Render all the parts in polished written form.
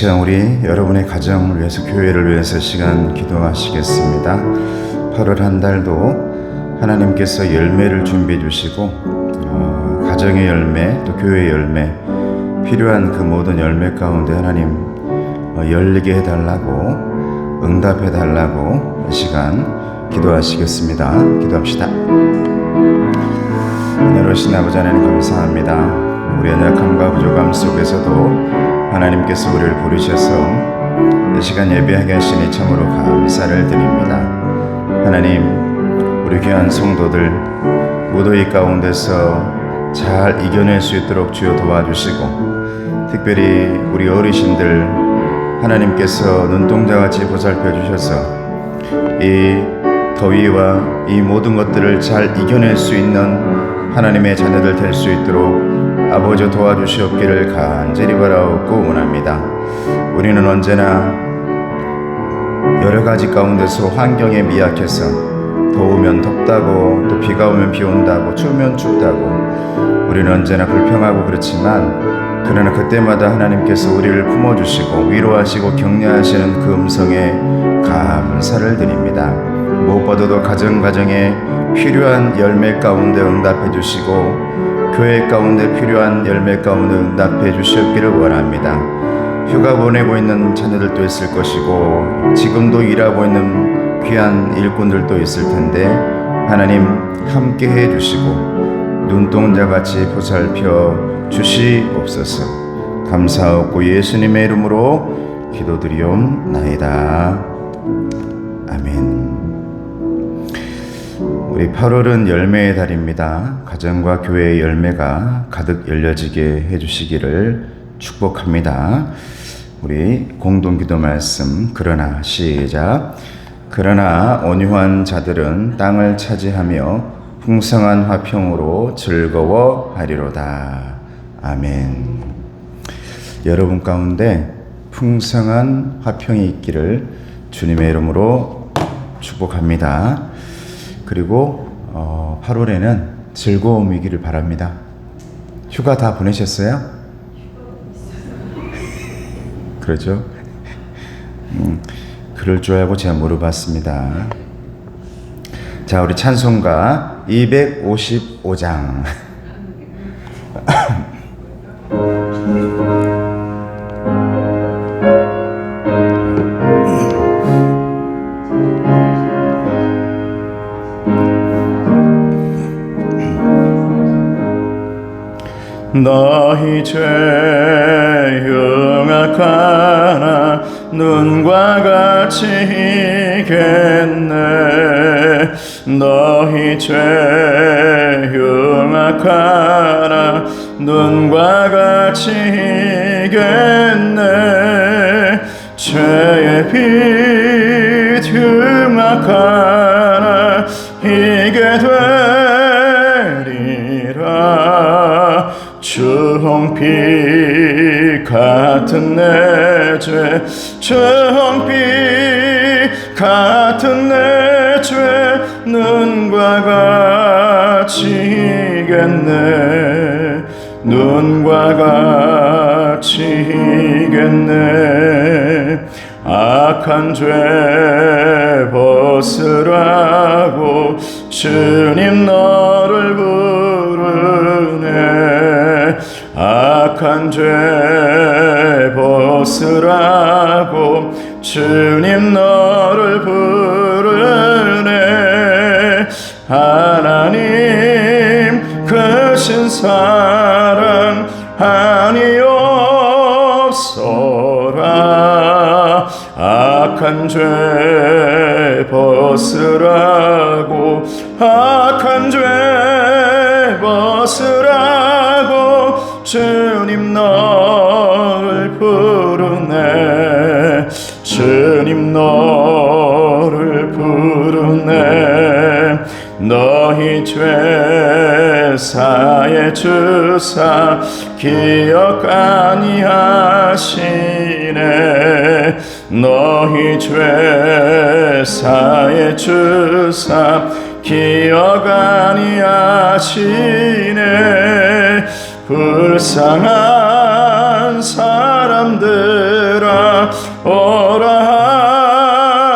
시간 우리 여러분의 가정을 위해서, 교회를 위해서 시간 기도하시겠습니다. 8월 한 달도 하나님께서 열매를 준비해 주시고 가정의 열매, 또 교회의 열매, 필요한 그 모든 열매 가운데 하나님 열리게 해달라고, 응답해 달라고 이 시간 기도하시겠습니다. 기도합시다. 은혜로우신 아버지 하나님 감사합니다. 우리의 연약함과 부족함 속에서도 하나님께서 우리를 부르셔서 이 시간 예배하게 하시니 참으로 감사를 드립니다. 하나님, 우리 귀한 성도들 무더위 가운데서 잘 이겨낼 수 있도록 주여 도와주시고, 특별히 우리 어르신들 하나님께서 눈동자같이 보살펴 주셔서 이 더위와 이 모든 것들을 잘 이겨낼 수 있는 하나님의 자녀들 될 수 있도록 아버지 도와주시옵기를 간절히 바라옵고 원합니다. 우리는 언제나 여러 가지 가운데서 환경에 미약해서 더우면 덥다고, 또 비가 오면 비 온다고, 추우면 춥다고 우리는 언제나 불평하고 그렇지만, 그러나 그때마다 하나님께서 우리를 품어주시고 위로하시고 격려하시는 그 음성에 감사를 드립니다. 무엇보다도 가정에 필요한 열매 가운데 응답해 주시고, 교회 가운데 필요한 열매 가운데 응답해 주시옵기를 원합니다. 휴가 보내고 있는 자녀들도 있을 것이고, 지금도 일하고 있는 귀한 일꾼들도 있을 텐데 하나님 함께 해 주시고 눈동자같이 보살펴 주시옵소서. 감사하고 예수님의 이름으로 기도드리옵나이다. 아멘. 우리 8월은 열매의 달입니다. 가정과 교회의 열매가 가득 열려지게 해주시기를 축복합니다. 우리 공동기도 말씀, 그러나 시작. 그러나 온유한 자들은 땅을 차지하며 풍성한 화평으로 즐거워하리로다. 아멘. 여러분 가운데 풍성한 화평이 있기를 주님의 이름으로 축복합니다. 그리고 8월에는 즐거움이기를 바랍니다. 휴가 다 보내셨어요? 그렇죠? 그럴 줄 알고 제가 물어봤습니다. 자, 우리 찬송가 255장 너희 죄 흉악하나 눈과 같이 이겠네. 너희 죄 흉악하나 눈과 같이 이겠네. 죄의 빛 흉악하나 이게 되리라. 주홍빛 같은 내 죄, 주홍빛 같은 내 죄, 눈과 같이 이겠네. 눈과 같이 이겠네. 악한 죄 벗으라고 주님 너를 부르네. 악한 죄 벗으라고 주님 너를 부르네. 하나님 크신 사랑 아니옵소라. 악한 죄 벗으라고, 악한 죄 벗으라고 주님 너를 부르네. 주님 너를 부르네. 너희 죄 사해 주사 기억 아니하시네. 너희 죄 사해 주사 기억 아니하시네. 불쌍한 사람들아 오라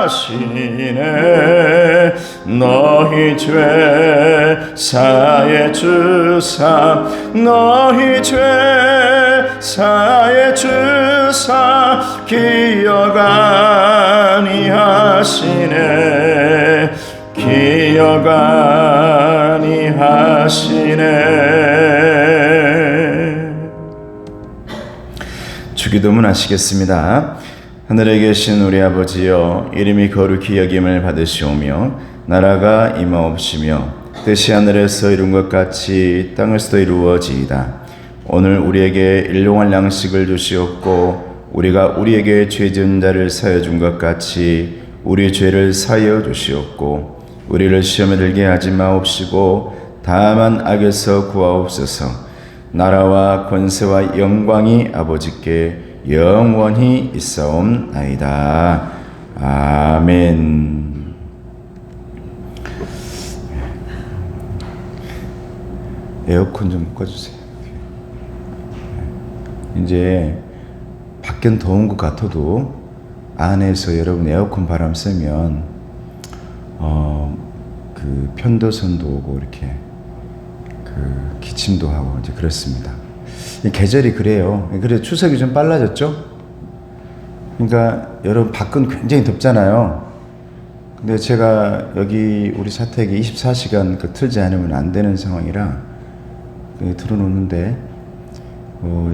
하시네. 너희 죄 사해 주사 너희 죄 사해 주사 기억 아니하시네. 기억 아니하시네. 주기도문 하시겠습니다. 하늘에 계신 우리 아버지여, 이름이 거룩히 여김을 받으시오며 나라가 임하옵시며 뜻이 하늘에서 이룬 것 같이 땅에서도 이루어지이다. 오늘 우리에게 일용할 양식을 주시옵고 우리가 우리에게 죄 지은 자를 사하여 준 것 같이 우리 죄를 사하여 주시옵고 우리를 시험에 들게 하지 마옵시고 다만 악에서 구하옵소서. 나라와 권세와 영광이 아버지께 영원히 있사옵나이다. 아멘. 에어컨 좀 꺼주세요. 이제 밖엔 더운 것 같아도 안에서 여러분 에어컨 바람 쐬면 그 편도선도 오고 이렇게 그 기침도 하고 이제 그렇습니다. 계절이 그래요. 그래서 추석이 좀 빨라졌죠? 그러니까 여러분 밖은 굉장히 덥잖아요. 근데 제가 여기 우리 사택이 24시간 틀지 않으면 안 되는 상황이라 틀어놓는데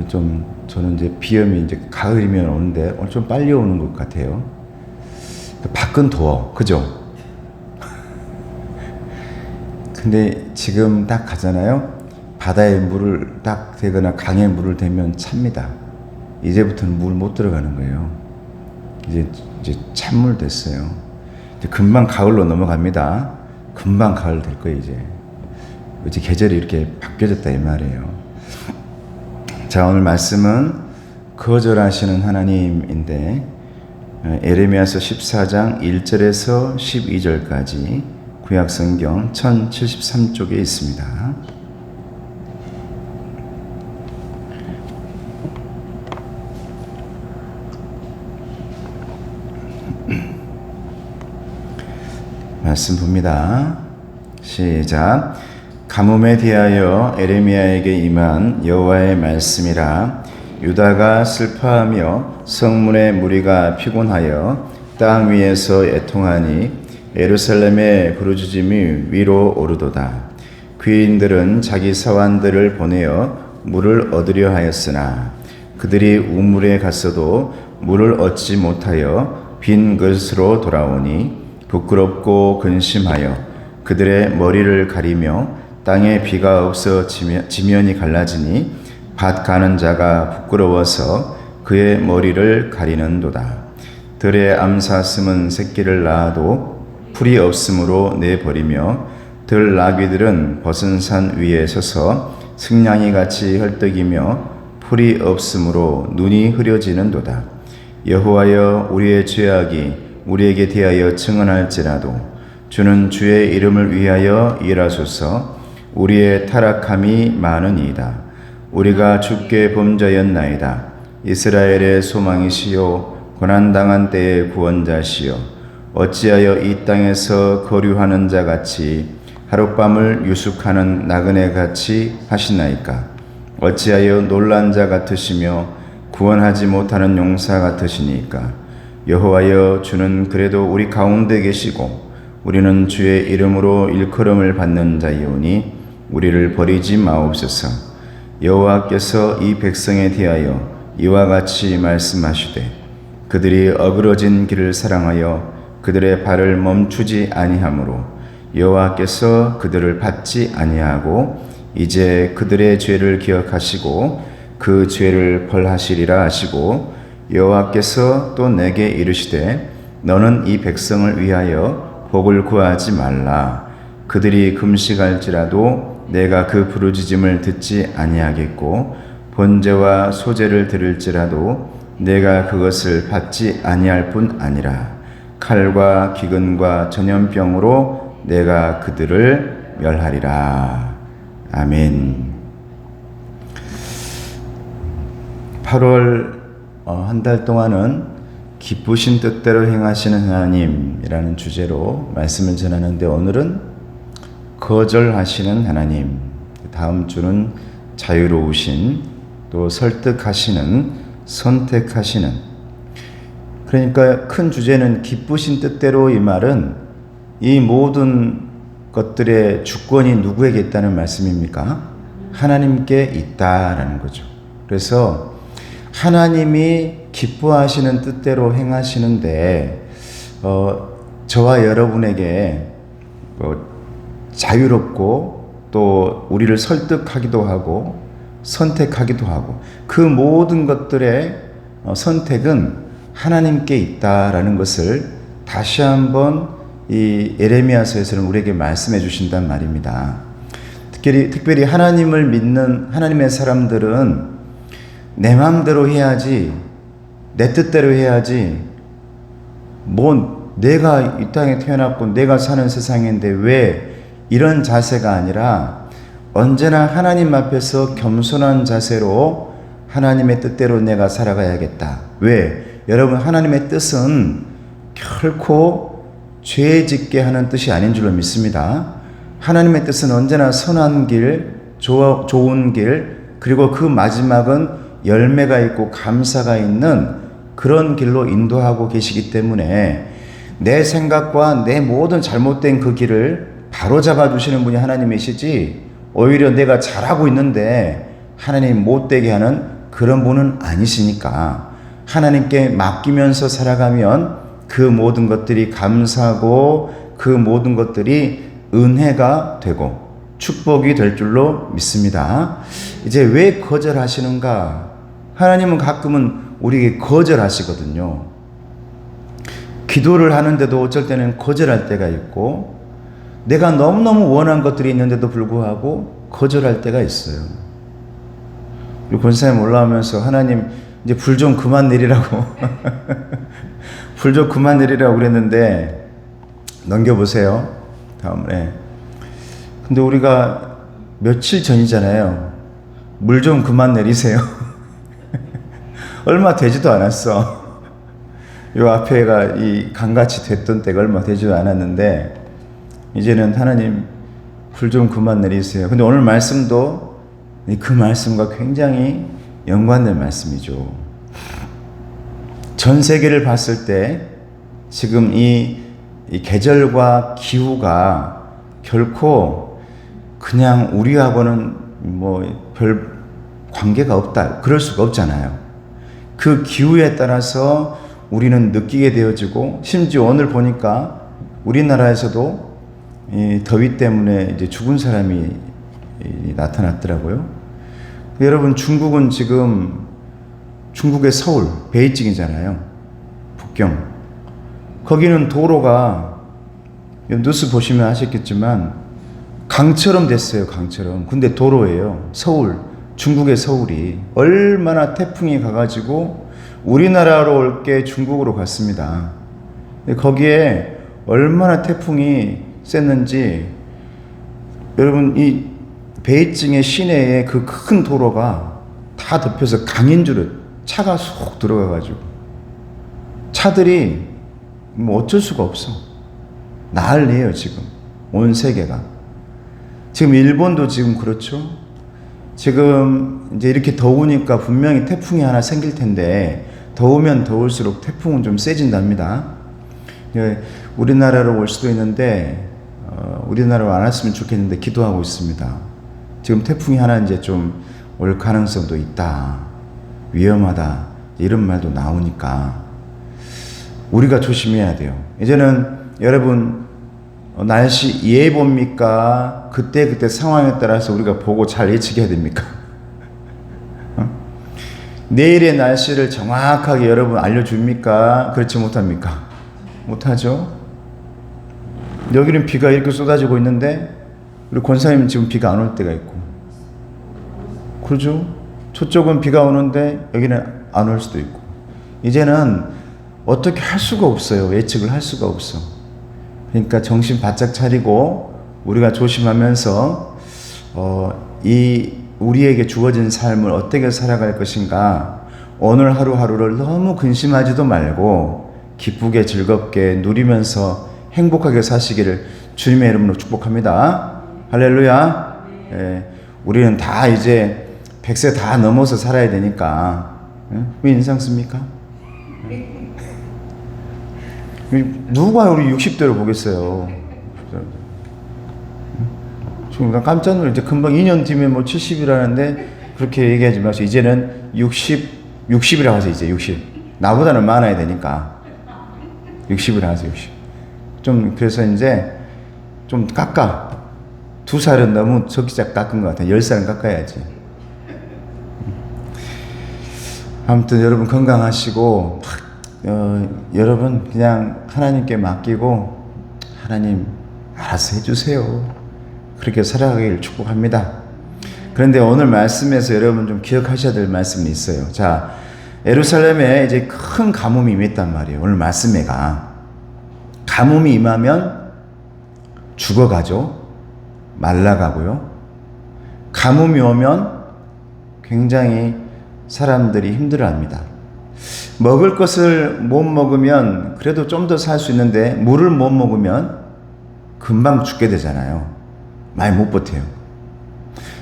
좀 저는 이제 비염이 이제 가을이면 오는데 오늘 좀 빨리 오는 것 같아요. 밖은 더워, 그죠? 근데 지금 딱 가잖아요. 바다에 물을 딱 대거나 강에 물을 대면 찹니다. 이제부터는 물 못 들어가는 거예요. 이제 찬물 됐어요. 이제 금방 가을로 넘어갑니다. 금방 가을 될 거예요, 이제. 이제 계절이 이렇게 바뀌어졌다 이 말이에요. 자, 오늘 말씀은 거절하시는 하나님인데 에레미야서 14장 1절에서 12절까지 구약성경 1073쪽에 있습니다. 말씀 봅니다. 시작. 가뭄에 대하여 에레미야에게 임한 여호와의 말씀이라. 유다가 슬퍼하며 성문의 무리가 피곤하여 땅 위에서 애통하니 예루살렘의 부르짖음이 위로 오르도다. 귀인들은 자기 사환들을 보내어 물을 얻으려 하였으나 그들이 우물에 갔어도 물을 얻지 못하여 빈 그릇으로 돌아오니 부끄럽고 근심하여 그들의 머리를 가리며 땅에 비가 없어 지면이 갈라지니 밭 가는 자가 부끄러워서 그의 머리를 가리는도다. 들의 암사슴은 새끼를 낳아도 풀이 없으므로 내버리며 들 나귀들은 벗은 산 위에 서서 승냥이같이 헐떡이며 풀이 없으므로 눈이 흐려지는도다. 여호와여, 우리의 죄악이 우리에게 대하여 증언할지라도 주는 주의 이름을 위하여 일하소서. 우리의 타락함이 많으니이다. 우리가 주께 범죄였나이다. 이스라엘의 소망이시요 고난당한 때의 구원자시요 어찌하여 이 땅에서 거류하는 자같이 하룻밤을 유숙하는 나그네같이 하시나이까. 어찌하여 놀란 자 같으시며 구원하지 못하는 용사 같으시니까. 여호와여, 주는 그래도 우리 가운데 계시고 우리는 주의 이름으로 일컬음을 받는 자이오니 우리를 버리지 마옵소서. 여호와께서 이 백성에 대하여 이와 같이 말씀하시되 그들이 어그러진 길을 사랑하여 그들의 발을 멈추지 아니하므로 여호와께서 그들을 받지 아니하고 이제 그들의 죄를 기억하시고 그 죄를 벌하시리라 하시고 여호와께서 또 내게 이르시되 너는 이 백성을 위하여 복을 구하지 말라. 그들이 금식할지라도 내가 그 부르짖음을 듣지 아니하겠고 번제와 소제를 들을지라도 내가 그것을 받지 아니할 뿐 아니라 칼과 기근과 전염병으로 내가 그들을 멸하리라. 아멘. 8월 한 달 동안은 기쁘신 뜻대로 행하시는 하나님이라는 주제로 말씀을 전하는데, 오늘은 거절하시는 하나님, 다음 주는 자유로우신, 또 설득하시는, 선택하시는. 그러니까 큰 주제는 기쁘신 뜻대로, 이 말은 이 모든 것들의 주권이 누구에게 있다는 말씀입니까? 하나님께 있다라는 거죠. 그래서 하나님이 기뻐하시는 뜻대로 행하시는데, 저와 여러분에게 자유롭고 또 우리를 설득하기도 하고 선택하기도 하고, 그 모든 것들의 선택은 하나님께 있다라는 것을 다시 한번 이 예레미야서에서는 우리에게 말씀해 주신단 말입니다. 특별히 하나님을 믿는 하나님의 사람들은 내 마음대로 해야지, 내 뜻대로 해야지, 내가 이 땅에 태어났고 내가 사는 세상인데 왜, 이런 자세가 아니라 언제나 하나님 앞에서 겸손한 자세로 하나님의 뜻대로 내가 살아가야겠다. 왜? 여러분, 하나님의 뜻은 결코 죄 짓게 하는 뜻이 아닌 줄로 믿습니다. 하나님의 뜻은 언제나 선한 길, 좋은 길, 그리고 그 마지막은 열매가 있고 감사가 있는 그런 길로 인도하고 계시기 때문에, 내 생각과 내 모든 잘못된 그 길을 바로잡아 주시는 분이 하나님이시지, 오히려 내가 잘하고 있는데 하나님 못되게 하는 그런 분은 아니시니까, 하나님께 맡기면서 살아가면 그 모든 것들이 감사하고 그 모든 것들이 은혜가 되고 축복이 될 줄로 믿습니다. 이제 왜 거절하시는가? 하나님은 가끔은 우리에게 거절하시거든요. 기도를 하는데도 어쩔 때는 거절할 때가 있고, 내가 너무너무 원한 것들이 있는데도 불구하고 거절할 때가 있어요. 우리 권사님 올라오면서 하나님 이제 불 좀 그만 내리라고 불 좀 그만 내리라고 그랬는데, 넘겨보세요. 다음에. 근데 우리가 며칠 전이잖아요. 물 좀 그만 내리세요. 얼마 되지도 않았어. 요 앞에가 이 강같이 됐던 때가 얼마 되지도 않았는데, 이제는 하나님 불 좀 그만 내리세요. 근데 오늘 말씀도 그 말씀과 굉장히 연관된 말씀이죠. 전 세계를 봤을 때 지금 이 계절과 기후가 결코 그냥 우리하고는 별 관계가 없다, 그럴 수가 없잖아요. 그 기후에 따라서 우리는 느끼게 되어지고, 심지어 오늘 보니까 우리나라에서도 이 더위 때문에 이제 죽은 사람이 나타났더라고요. 여러분, 중국은 지금, 중국의 서울, 베이징이잖아요. 북경. 거기는 도로가, 뉴스 보시면 아시겠지만 강처럼 됐어요. 강처럼. 근데 도로예요. 서울, 중국의 서울이 얼마나 태풍이 가가지고 우리나라로 올 게 중국으로 갔습니다. 거기에 얼마나 태풍이 셌는지, 여러분, 이 베이징의 시내에 그 큰 도로가 다 덮여서 강인 줄을, 차가 쏙 들어가가지고 차들이 어쩔 수가 없어. 난리예요 지금 온 세계가. 지금 일본도 지금 그렇죠. 지금 이제 이렇게 더우니까 분명히 태풍이 하나 생길 텐데, 더우면 더울수록 태풍은 좀 세진답니다. 우리나라로 올 수도 있는데, 우리나라로 안 왔으면 좋겠는데 기도하고 있습니다. 지금 태풍이 하나 이제 좀 올 가능성도 있다, 위험하다, 이런 말도 나오니까 우리가 조심해야 돼요. 이제는 여러분, 날씨 예보입니까? 그때 상황에 따라서 우리가 보고 잘 예측해야 됩니까? 내일의 날씨를 정확하게 여러분 알려줍니까? 그렇지 못합니까? 못하죠. 여기는 비가 이렇게 쏟아지고 있는데 우리 권사님 지금 비가 안 올 때가 있고, 그렇죠? 저쪽은 비가 오는데 여기는 안 올 수도 있고. 이제는 어떻게 할 수가 없어요. 예측을 할 수가 없어. 그러니까 정신 바짝 차리고 우리가 조심하면서 이 우리에게 주어진 삶을 어떻게 살아갈 것인가, 오늘 하루하루를 너무 근심하지도 말고 기쁘게 즐겁게 누리면서 행복하게 사시기를 주님의 이름으로 축복합니다. 할렐루야. 예, 우리는 다 이제 100세 다 넘어서 살아야 되니까. 예? 왜 인상 씁니까? 누가 우리 60대로 보겠어요. 지금 깜짝 놀랐 이제 금방 2년 뒤면 뭐 70이라는데 그렇게 얘기하지 마세요. 이제는 60이라고 하세요. 이제 60. 나보다는 많아야 되니까 60이라고 하세요. 60. 좀 그래서 이제 좀 깎아. 2살은 너무 적기작 깎은 것 같아요. 10살은 깎아야지. 아무튼 여러분 건강하시고 여러분 그냥 하나님께 맡기고 하나님 알아서 해주세요. 그렇게 살아가길 축복합니다. 그런데 오늘 말씀에서 여러분 좀 기억하셔야 될 말씀이 있어요. 자, 예루살렘에 이제 큰 가뭄이 임했단 말이에요. 오늘 말씀에가 가뭄이 임하면 죽어가죠. 말라가고요. 가뭄이 오면 굉장히 사람들이 힘들어합니다. 먹을 것을 못 먹으면 그래도 좀 더 살 수 있는데 물을 못 먹으면 금방 죽게 되잖아요. 많이 못 버텨요.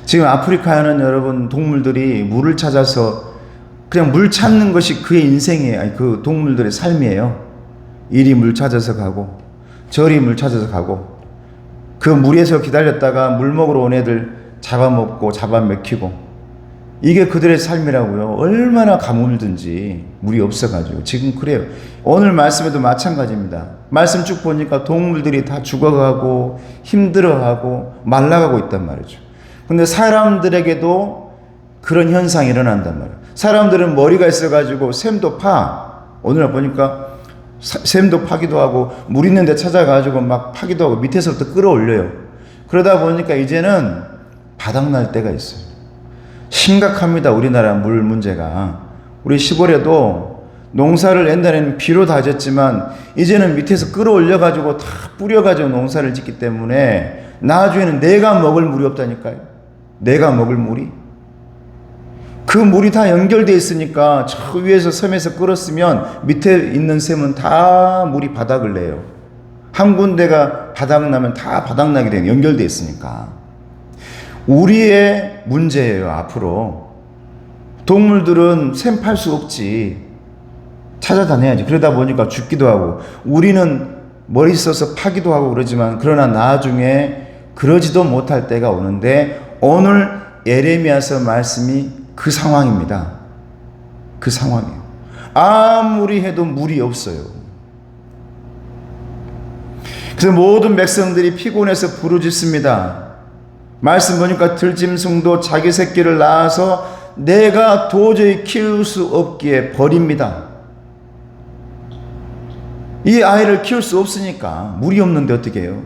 지금 아프리카에는 여러분 동물들이 물을 찾아서 그냥 물 찾는 것이 그의 인생이에요. 아니, 그 동물들의 삶이에요. 이리 물 찾아서 가고 저리 물 찾아서 가고 그 물에서 기다렸다가 물 먹으러 온 애들 잡아먹고 잡아먹히고 이게 그들의 삶이라고요. 얼마나 가물든지 물이 없어가지고 지금 그래요. 오늘 말씀에도 마찬가지입니다. 말씀 쭉 보니까 동물들이 다 죽어가고 힘들어하고 말라가고 있단 말이죠. 근데 사람들에게도 그런 현상이 일어난단 말이에요. 사람들은 머리가 있어가지고 샘도 파. 오늘 보니까 샘도 파기도 하고 물 있는 데 찾아가지고 막 파기도 하고 밑에서부터 끌어올려요. 그러다 보니까 이제는 바닥날 때가 있어요. 심각합니다. 우리나라 물 문제가. 우리 시골에도 농사를 옛날에는 비로 다졌지만 이제는 밑에서 끌어올려가지고 다 뿌려가지고 농사를 짓기 때문에 나중에는 내가 먹을 물이 없다니까요. 내가 먹을 물이. 그 물이 다 연결되어 있으니까 저 위에서 섬에서 끌었으면 밑에 있는 샘은 다 물이 바닥을 내요. 한 군데가 바닥나면 다 바닥나게 돼요. 연결되어 있으니까. 우리의 문제예요. 앞으로 동물들은 샘 팔 수 없지. 찾아다녀야지. 그러다 보니까 죽기도 하고 우리는 머리 써서 파기도 하고 그러지만 그러나 나중에 그러지도 못할 때가 오는데 오늘 예레미야서 말씀이 그 상황입니다. 그 상황이에요. 아무리 해도 물이 없어요. 그래서 모든 백성들이 피곤해서 부르짖습니다. 말씀 보니까 들짐승도 자기 새끼를 낳아서 내가 도저히 키울 수 없기에 버립니다. 이 아이를 키울 수 없으니까 물이 없는데 어떻게 해요?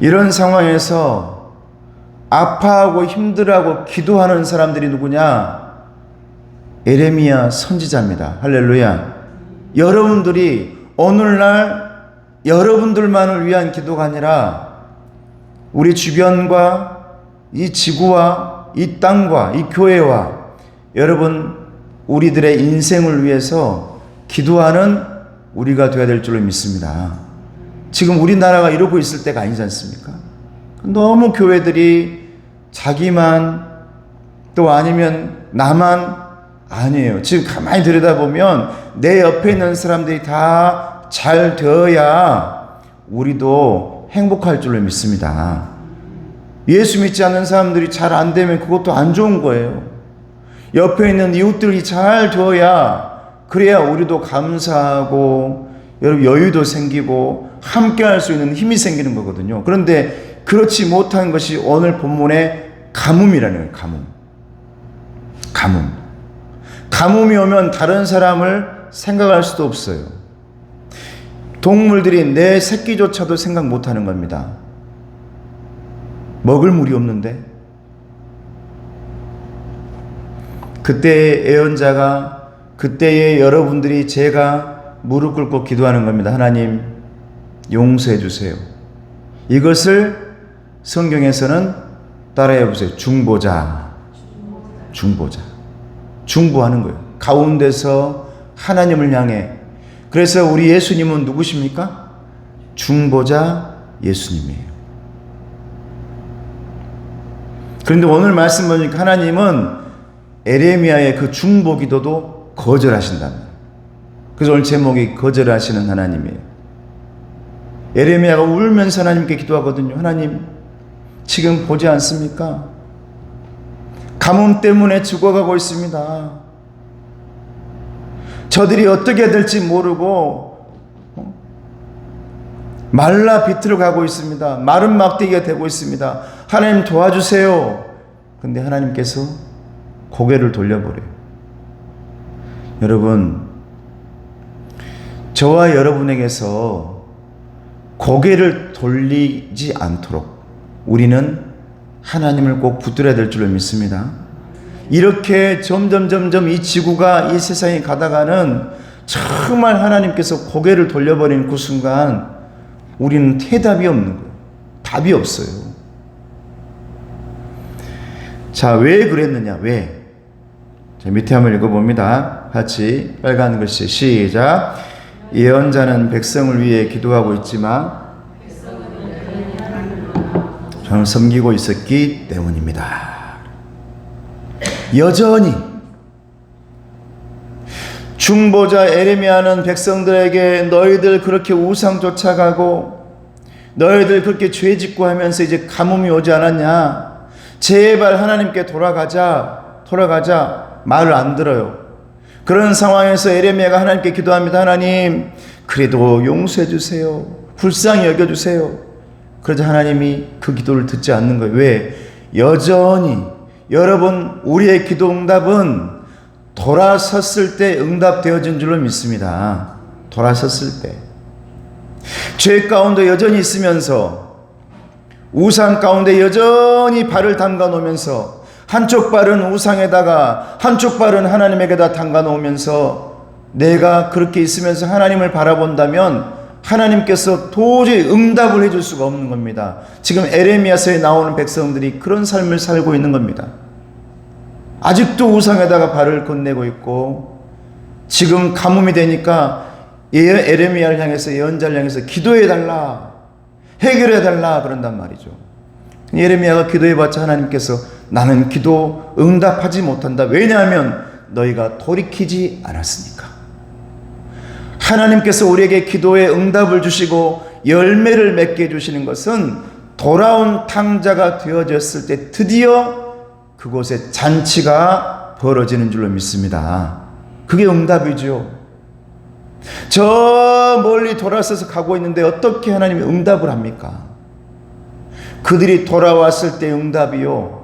이런 상황에서 아파하고 힘들어하고 기도하는 사람들이 누구냐? 예레미야 선지자입니다. 할렐루야. 여러분들이 오늘날 여러분들만을 위한 기도가 아니라 우리 주변과 이 지구와 이 땅과 이 교회와 여러분 우리들의 인생을 위해서 기도하는 우리가 되어야 될 줄로 믿습니다. 지금 우리나라가 이러고 있을 때가 아니지 않습니까? 너무 교회들이 자기만 또 아니면 나만 아니에요. 지금 가만히 들여다보면 내 옆에 있는 사람들이 다 잘 되어야 우리도 행복할 줄로 믿습니다. 예수 믿지 않는 사람들이 잘 안 되면 그것도 안 좋은 거예요. 옆에 있는 이웃들이 잘 되어야 그래야 우리도 감사하고 여러분 여유도 생기고 함께 할 수 있는 힘이 생기는 거거든요. 그런데 그렇지 못한 것이 오늘 본문의 가뭄이라는 거예요. 가뭄이 오면 다른 사람을 생각할 수도 없어요. 동물들이 내 새끼조차도 생각 못하는 겁니다. 먹을 물이 없는데. 그때의 예언자가 그때의 여러분들이 제가 무릎 꿇고 기도하는 겁니다. 하나님 용서해 주세요. 이것을 성경에서는 따라해 보세요. 중보자. 중보자. 중보하는 거예요. 가운데서 하나님을 향해. 그래서 우리 예수님은 누구십니까? 중보자 예수님이에요. 그런데 오늘 말씀 보니까 하나님은 에레미야의 그 중보 기도도 거절하신답니다. 그래서 오늘 제목이 거절하시는 하나님이에요. 에레미야가 울면서 하나님께 기도하거든요. 하나님, 지금 보지 않습니까? 가뭄 때문에 죽어가고 있습니다. 저들이 어떻게 될지 모르고 말라 비틀어 가고 있습니다. 마른 막대기가 되고 있습니다. 하나님 도와주세요. 근데 하나님께서 고개를 돌려버려요. 여러분, 저와 여러분에게서 고개를 돌리지 않도록 우리는 하나님을 꼭 붙들어야 될 줄로 믿습니다. 이렇게 점점 이 지구가, 이 세상이 가다가는 정말 하나님께서 고개를 돌려버리는 그 순간 우리는 해답이 없는 거예요. 답이 없어요. 자, 왜 그랬느냐? 왜? 자, 밑에 한번 읽어봅니다. 같이 빨간 글씨 시작. 예언자는 백성을 위해 기도하고 있지만 저는 섬기고 있었기 때문입니다. 여전히 중보자 에레미야는 백성들에게 너희들 그렇게 우상 쫓아가고 너희들 그렇게 죄 짓고 하면서 이제 가뭄이 오지 않았냐? 제발 하나님께 돌아가자 말을 안 들어요. 그런 상황에서 에레미야가 하나님께 기도합니다. 하나님, 그래도 용서해 주세요. 불쌍히 여겨 주세요. 그러자 하나님이 그 기도를 듣지 않는 거예요. 왜? 여전히 여러분, 우리의 기도 응답은 돌아섰을 때 응답되어진 줄로 믿습니다. 돌아섰을 때. 죄 가운데 여전히 있으면서 우상 가운데 여전히 발을 담가 놓으면서 한쪽 발은 우상에다가 한쪽 발은 하나님에게다 담가 놓으면서 내가 그렇게 있으면서 하나님을 바라본다면 하나님께서 도저히 응답을 해줄 수가 없는 겁니다. 지금 에레미야서에 나오는 백성들이 그런 삶을 살고 있는 겁니다. 아직도 우상에다가 발을 건네고 있고 지금 가뭄이 되니까 에레미야를 향해서, 예언자를 향해서 기도해달라, 해결해달라 그런단 말이죠. 예레미야가 기도해봤자 하나님께서 나는 기도 응답하지 못한다. 왜냐하면 너희가 돌이키지 않았으니까. 하나님께서 우리에게 기도에 응답을 주시고 열매를 맺게 해주시는 것은 돌아온 탕자가 되어졌을 때 드디어 그곳에 잔치가 벌어지는 줄로 믿습니다. 그게 응답이죠. 저 멀리 돌아서서 가고 있는데 어떻게 하나님이 응답을 합니까? 그들이 돌아왔을 때 응답이요.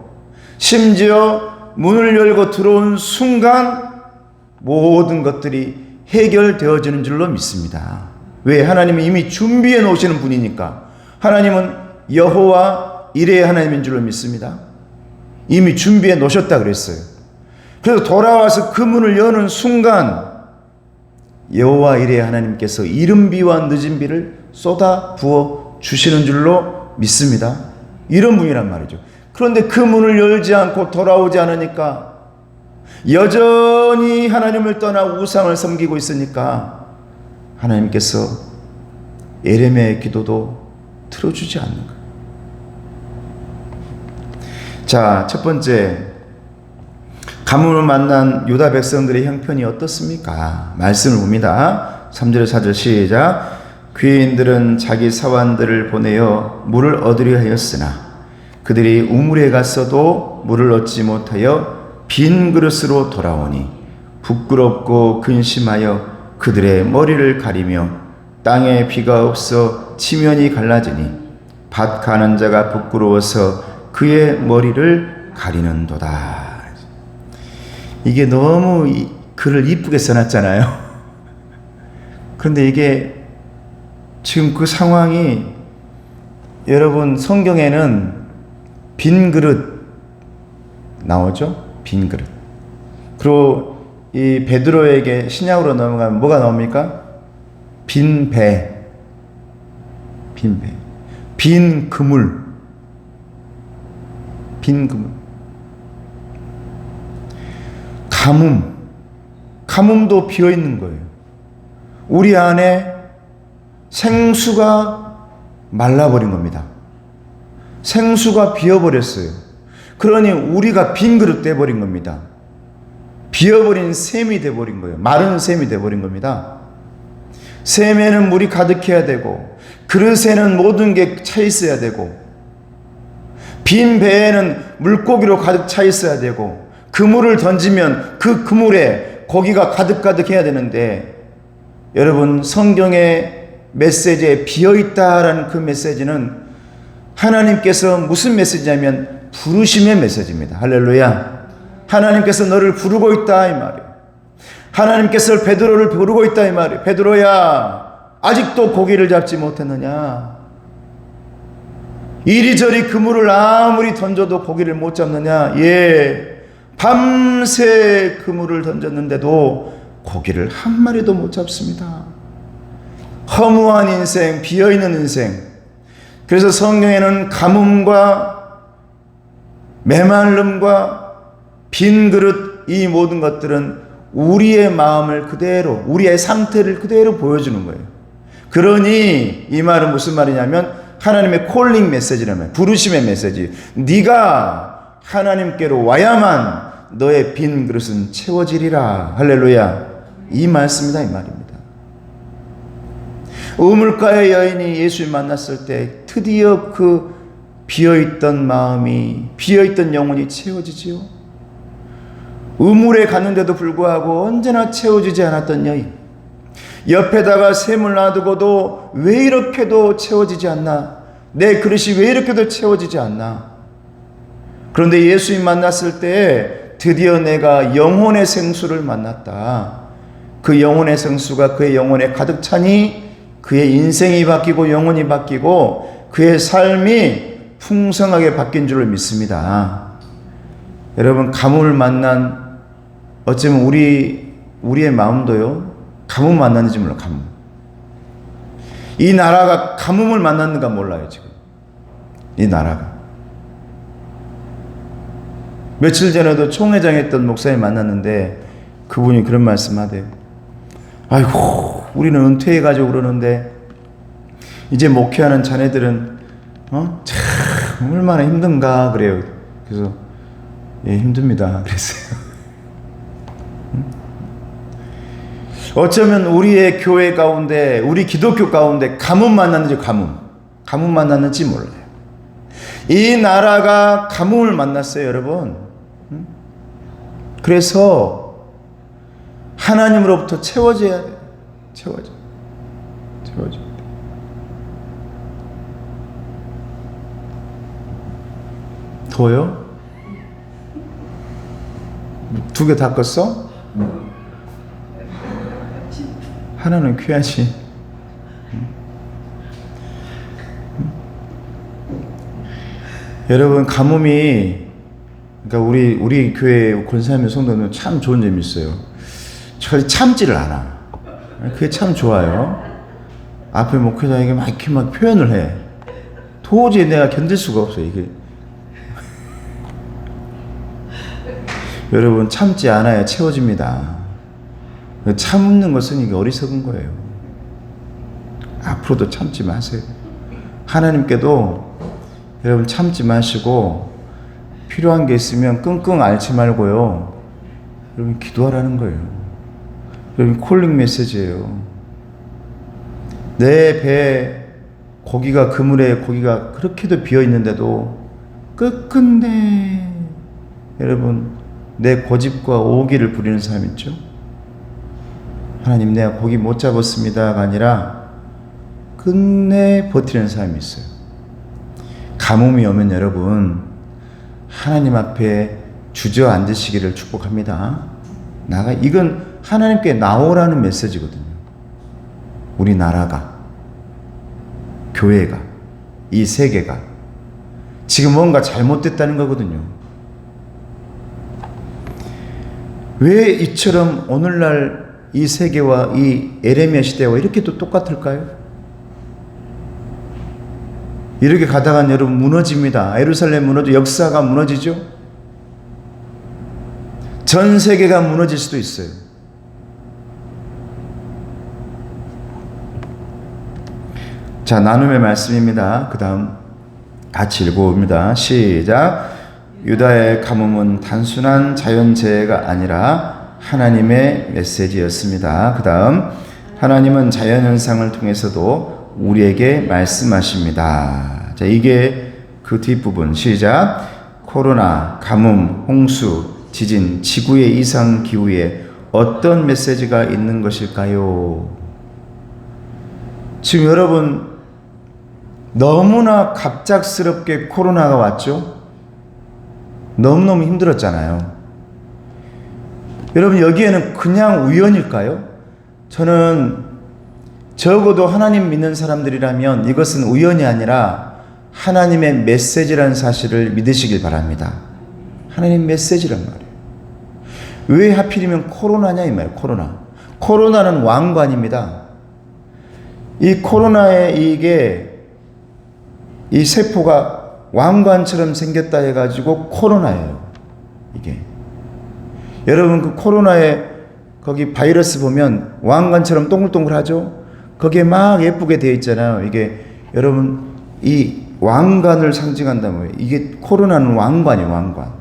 심지어 문을 열고 들어온 순간 모든 것들이 해결되어지는 줄로 믿습니다. 왜? 하나님이 이미 준비해 놓으시는 분이니까. 하나님은 여호와 이레의 하나님인 줄로 믿습니다. 이미 준비해 놓으셨다 그랬어요. 그래서 돌아와서 그 문을 여는 순간 여호와 이레의 하나님께서 이른 비와 늦은 비를 쏟아 부어 주시는 줄로 믿습니다. 이런 분이란 말이죠. 그런데 그 문을 열지 않고 돌아오지 않으니까 여전히 하나님을 떠나 우상을 섬기고 있으니까 하나님께서 에레미야의 기도도 들어주지 않는 거예요. 자, 첫 번째, 가뭄을 만난 유다 백성들의 형편이 어떻습니까? 말씀을 봅니다. 3절 4절 시작. 귀인들은 자기 사환들을 보내어 물을 얻으려 하였으나 그들이 우물에 갔어도 물을 얻지 못하여 빈 그릇으로 돌아오니 부끄럽고 근심하여 그들의 머리를 가리며 땅에 비가 없어 지면이 갈라지니 밭 가는 자가 부끄러워서 그의 머리를 가리는도다. 이게 너무 글을 이쁘게 써놨잖아요. 그런데 이게 지금 그 상황이 여러분 성경에는 빈 그릇 나오죠? 빈 그릇. 그리고 이 베드로에게 신약으로 넘어가면 뭐가 나옵니까? 빈 배, 빈 배, 빈 그물, 빈 그물. 가뭄도 비어 있는 거예요. 우리 안에 생수가 말라버린 겁니다. 생수가 비어버렸어요. 그러니 우리가 빈 그릇 돼버린 겁니다. 비어버린 샘이 돼버린 거예요. 마른 샘이 돼버린 겁니다. 샘에는 물이 가득해야 되고, 그릇에는 모든 게 차 있어야 되고, 빈 배에는 물고기로 가득 차 있어야 되고, 그물을 던지면 그 그물에 고기가 가득 해야 되는데, 여러분, 성경의 메시지에 비어있다라는 그 메시지는 하나님께서 무슨 메시지냐면 부르심의 메시지입니다. 할렐루야. 하나님께서 너를 부르고 있다 이 말이에요. 하나님께서 베드로를 부르고 있다 이 말이에요. 베드로야, 아직도 고기를 잡지 못했느냐? 이리저리 그물을 아무리 던져도 고기를 못 잡느냐? 예, 밤새 그물을 던졌는데도 고기를 한 마리도 못 잡습니다. 허무한 인생, 비어있는 인생. 그래서 성경에는 가뭄과 메말름과 빈 그릇, 이 모든 것들은 우리의 마음을 그대로, 우리의 상태를 그대로 보여주는 거예요. 그러니 이 말은 무슨 말이냐면 하나님의 콜링 메시지라면, 부르심의 메시지. 네가 하나님께로 와야만 너의 빈 그릇은 채워지리라. 할렐루야. 이 말씀이다 이 말입니다. 우물가의 여인이 예수를 만났을 때 드디어 그 비어있던 마음이, 비어있던 영혼이 채워지지요. 우물에 갔는데도 불구하고 언제나 채워지지 않았던 여인, 옆에다가 샘을 놔두고도 왜 이렇게도 채워지지 않나? 내 그릇이 왜 이렇게도 채워지지 않나? 그런데 예수님 만났을 때 드디어 내가 영혼의 생수를 만났다. 그 영혼의 생수가 그의 영혼에 가득 차니 그의 인생이 바뀌고 영혼이 바뀌고 그의 삶이 풍성하게 바뀐 줄을 믿습니다. 여러분, 가뭄을 만난, 어쩌면 우리의 마음도요, 가뭄 만났는지 몰라요. 가뭄. 이 나라가 가뭄을 만났는가 몰라요. 지금 이 나라가. 며칠 전에도 총회장 했던 목사님 만났는데 그분이 그런 말씀 하대요. 아이고, 우리는 은퇴해가지고 그러는데 이제 목회하는 자네들은 참 얼마나 힘든가 그래요. 그래서 예, 힘듭니다 그랬어요. 어쩌면 우리의 교회 가운데, 우리 기독교 가운데 가뭄 만났는지, 가뭄 만났는지 몰라요. 이 나라가 가뭄을 만났어요, 여러분. 그래서 하나님으로부터 채워져야 돼요. 채워져. 더요? 2개 다 껐어? 하나는 퀴야지. 여러분, 가뭄이, 그러니까 우리 교회 권사님 성도는 참 좋은 점이 있어요. 참지를 않아. 그게 참 좋아요. 앞에 목회자에게 막 이렇게 막 표현을 해. 도저히 내가 견딜 수가 없어요, 이게. 여러분, 참지 않아야 채워집니다. 참는 것은 이게 어리석은 거예요. 앞으로도 참지 마세요. 하나님께도 여러분 참지 마시고 필요한 게 있으면 끙끙 앓지 말고요. 여러분 기도하라는 거예요. 여러분 콜링 메시지예요. 내 배에 고기가, 그물에 고기가 그렇게도 비어 있는데도 끝끝내 여러분 내 고집과 오기를 부리는 사람 있죠. 하나님, 내가 고기 못 잡았습니다가 아니라 끝내 버티는 사람이 있어요. 가뭄이 오면 여러분 하나님 앞에 주저앉으시기를 축복합니다. 이건 하나님께 나오라는 메시지거든요. 우리 나라가, 교회가, 이 세계가 지금 뭔가 잘못됐다는 거거든요. 왜 이처럼 오늘날 이 세계와 이 에레미야 시대와 이렇게 또 똑같을까요? 이렇게 가다간 여러분 무너집니다. 예루살렘 무너져, 역사가 무너지죠. 전 세계가 무너질 수도 있어요. 자, 나눔의 말씀입니다. 그 다음 같이 읽어봅니다. 시작. 유다의 가뭄은 단순한 자연재해가 아니라 하나님의 메시지였습니다. 그 다음 하나님은 자연현상을 통해서도 우리에게 말씀하십니다. 자, 이게 그 뒷부분. 시작. 코로나, 가뭄, 홍수, 지진, 지구의 이상 기후에 어떤 메시지가 있는 것일까요? 지금 여러분 너무나 갑작스럽게 코로나가 왔죠? 너무너무 힘들었잖아요. 여러분 여기에는 그냥 우연일까요? 저는 적어도 하나님 믿는 사람들이라면 이것은 우연이 아니라 하나님의 메시지라는 사실을 믿으시길 바랍니다. 하나님 메시지란 말이에요. 왜 하필이면 코로나냐 이 말이에요. 코로나는 왕관입니다. 이 코로나의 이 세포가 왕관처럼 생겼다 해가지고 코로나예요. 이게 여러분 그 코로나에 거기 바이러스 보면 왕관처럼 동글동글하죠. 거기에 막 예쁘게 되어 있잖아요. 이게 여러분 이 왕관을 상징한다면 이게 코로나는 왕관이에요. 왕관.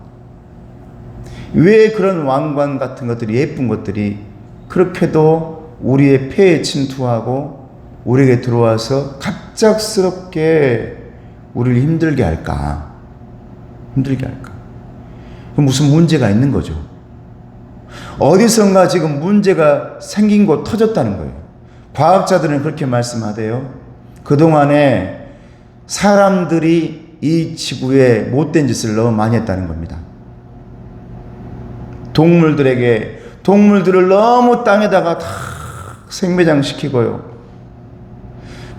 왜 그런 왕관 같은 것들이 예쁜 것들이 그렇게도 우리의 폐에 침투하고 우리에게 들어와서 갑작스럽게 우리를 힘들게 할까? 그럼 무슨 문제가 있는 거죠. 어디선가 지금 문제가 생긴 거 터졌다는 거예요. 과학자들은 그렇게 말씀하대요. 그동안에 사람들이 이 지구에 못된 짓을 너무 많이 했다는 겁니다. 동물들을 너무 땅에다가 다 생매장시키고요.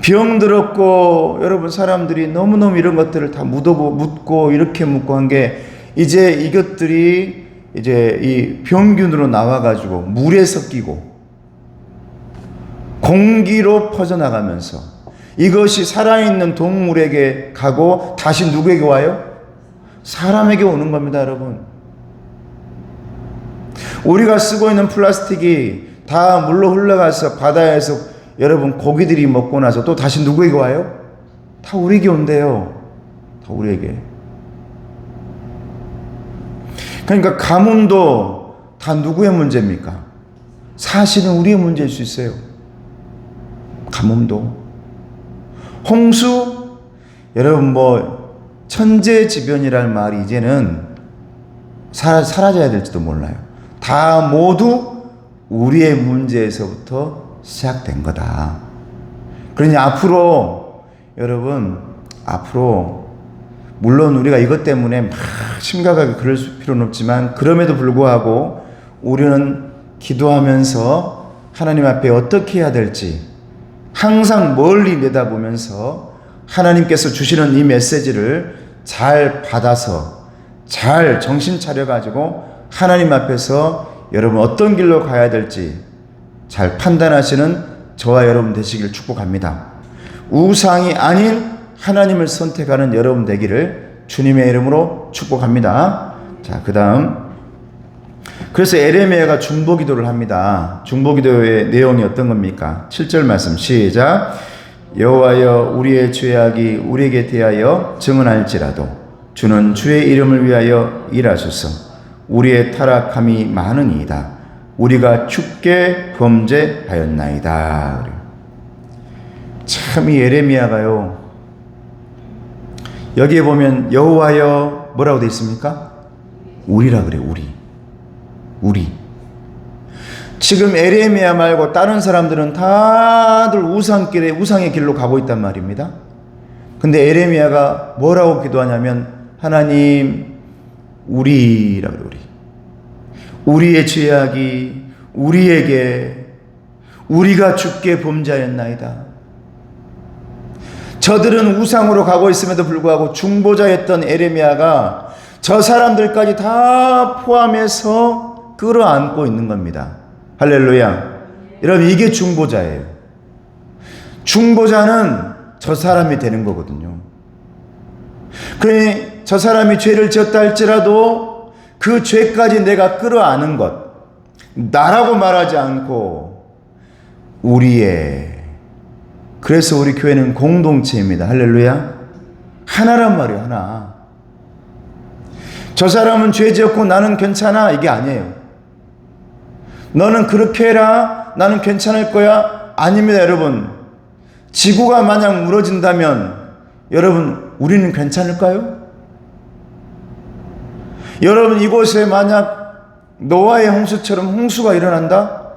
병들었고 여러분 사람들이 너무너무 이런 것들을 다 묻고 이렇게 묻고 한 게 이제 이것들이 이제 이 병균으로 나와가지고 물에 섞이고 공기로 퍼져나가면서 이것이 살아있는 동물에게 가고 다시 누구에게 와요? 사람에게 오는 겁니다, 여러분. 우리가 쓰고 있는 플라스틱이 다 물로 흘러가서 바다에서 여러분 고기들이 먹고 나서 또 다시 누구에게 와요? 다 우리에게 온대요. 다 우리에게. 그러니까 가뭄도 다 누구의 문제입니까? 사실은 우리의 문제일 수 있어요. 가뭄도. 홍수? 여러분 뭐 천재지변이라는 말이 이제는 사라져야 될지도 몰라요. 다 모두 우리의 문제에서부터 시작된 거다. 그러니 앞으로 물론 우리가 이것 때문에 막 심각하게 그럴 필요는 없지만 그럼에도 불구하고 우리는 기도하면서 하나님 앞에 어떻게 해야 될지 항상 멀리 내다보면서 하나님께서 주시는 이 메시지를 잘 받아서 잘 정신 차려가지고 하나님 앞에서 여러분 어떤 길로 가야 될지 잘 판단하시는 저와 여러분 되시길 축복합니다. 우상이 아닌 하나님을 선택하는 여러분 되기를 주님의 이름으로 축복합니다. 자, 그 다음 그래서 에레미야가 중보기도를 합니다. 중보기도의 내용이 어떤 겁니까? 7절 말씀 시작. 여호와여 우리의 죄악이 우리에게 대하여 증언할지라도 주는 주의 이름을 위하여 일하소서. 우리의 타락함이 많으니이다. 우리가 죽게 범죄하였나이다. 참 이 예레미야가요. 여기에 보면 여호와여 뭐라고 되어 있습니까? 우리라 그래요. 우리. 지금 에레미야 말고 다른 사람들은 다들 우상의 길로 가고 있단 말입니다. 근데 에레미야가 뭐라고 기도하냐면 하나님 우리라 그래요. 우리의 죄악이 우리가 죽게 범죄하였나이다. 저들은 우상으로 가고 있음에도 불구하고 중보자였던 에레미야가 저 사람들까지 다 포함해서 끌어안고 있는 겁니다. 할렐루야. 여러분 이게 중보자예요. 중보자는 저 사람이 되는 거거든요. 그러니 저 사람이 죄를 지었다 할지라도 그 죄까지 내가 끌어안은 것, 나라고 말하지 않고 우리의, 그래서 우리 교회는 공동체입니다. 할렐루야. 하나란 말이에요. 하나. 저 사람은 죄 지었고 나는 괜찮아, 이게 아니에요. 너는 그렇게 해라, 나는 괜찮을 거야, 아닙니다. 여러분, 지구가 만약 무너진다면 여러분, 우리는 괜찮을까요? 여러분, 이곳에 만약 노아의 홍수처럼 홍수가 일어난다?